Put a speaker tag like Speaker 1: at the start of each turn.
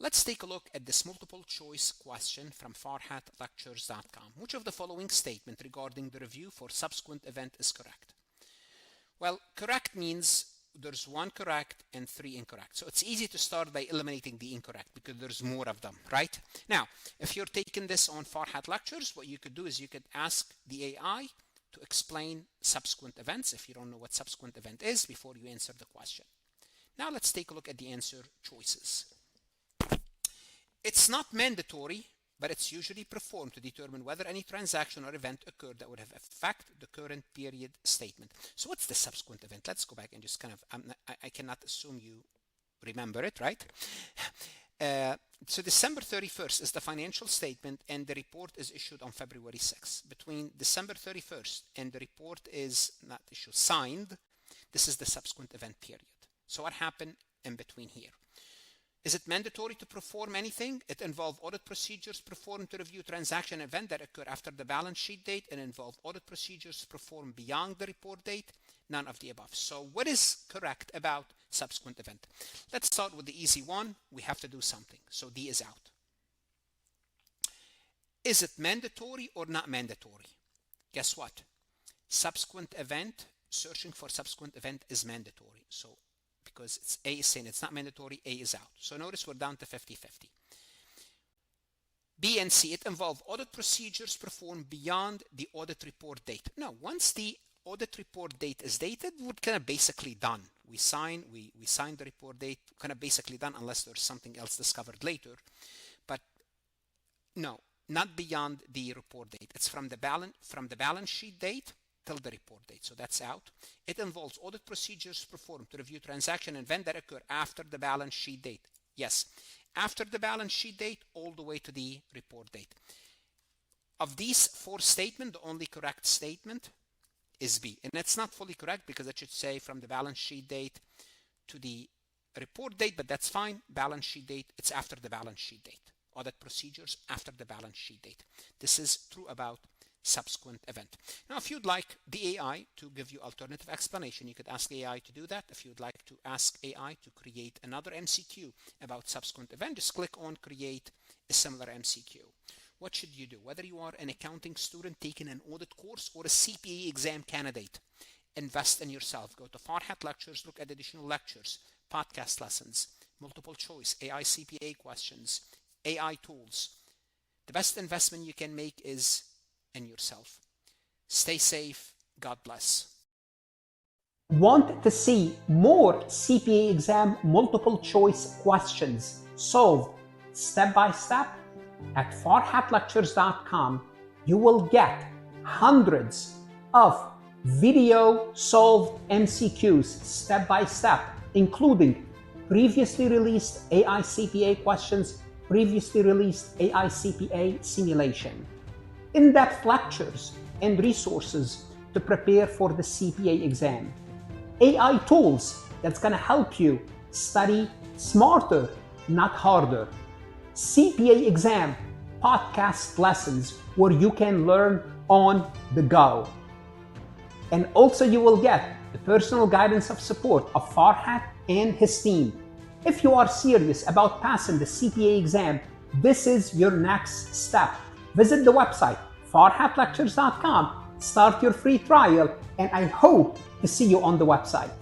Speaker 1: Let's take a look at this multiple choice question from farhatlectures.com. Which of the following statement regarding the review for subsequent event is correct? Well, correct means there's one correct and three incorrect. So it's easy to start by eliminating the incorrect because there's more of them, right? Now, if you're taking this on Farhat Lectures, what you could do is you could ask the AI to explain subsequent events if you don't know what subsequent event is before you answer the question. Now let's take a look at the answer choices. It's not mandatory, but it's usually performed to determine whether any transaction or event occurred that would have affected the current period statement. So what's the subsequent event? Let's go back and just kind of, I cannot assume you remember it, right? So December 31st is the financial statement and the report is issued on February 6th. Between December 31st and the report is not issued, signed, this is the subsequent event period. So what happened in between here? Is it mandatory to perform anything? It involves audit procedures performed to review transaction event that occur after the balance sheet date and involve audit procedures performed beyond the report date. None of the above. So what is correct about subsequent event? Let's start with the easy one. We have to do something. So D is out. Is it mandatory or not mandatory? Guess what? Subsequent event, searching for subsequent event is mandatory. So because it's A is saying it's not mandatory, A is out. So notice we're down to 50-50. B and C, it involved audit procedures performed beyond the audit report date. No, once the audit report date is dated, we're kind of basically done. We sign the report date, kind of basically done unless there's something else discovered later. But no, not beyond the report date. It's from the balance sheet date till the report date. So that's out. It involves audit procedures performed to review transaction and event that occur after the balance sheet date. Yes, after the balance sheet date all the way to the report date. Of these four statements, the only correct statement is B. And it's not fully correct because it should say from the balance sheet date to the report date, but that's fine. Balance sheet date, it's after the balance sheet date. Audit procedures after the balance sheet date. This is true about subsequent event. Now, if you'd like the AI to give you alternative explanation, you could ask the AI to do that. If you'd like to ask AI to create another MCQ about subsequent event, just click on create a similar MCQ. What should you do? Whether you are an accounting student taking an audit course or a CPA exam candidate, invest in yourself. Go to Farhat Lectures, look at additional lectures, podcast lessons, multiple choice, AI CPA questions, AI tools. The best investment you can make is in yourself. Stay safe. God bless.
Speaker 2: Want to see more CPA exam multiple choice questions solved step by step? At farhatlectures.com, you will get hundreds of video solved MCQs step by step, including previously released AI CPA questions, previously released AI CPA simulation, in-depth lectures and resources to prepare for the CPA exam, AI tools that's going to help you study smarter, not harder, CPA exam podcast lessons where you can learn on the go. And also you will get the personal guidance of support of Farhat and his team. If you are serious about passing the CPA exam, this is your next step. Visit the website farhatlectures.com, start your free trial, and I hope to see you on the website.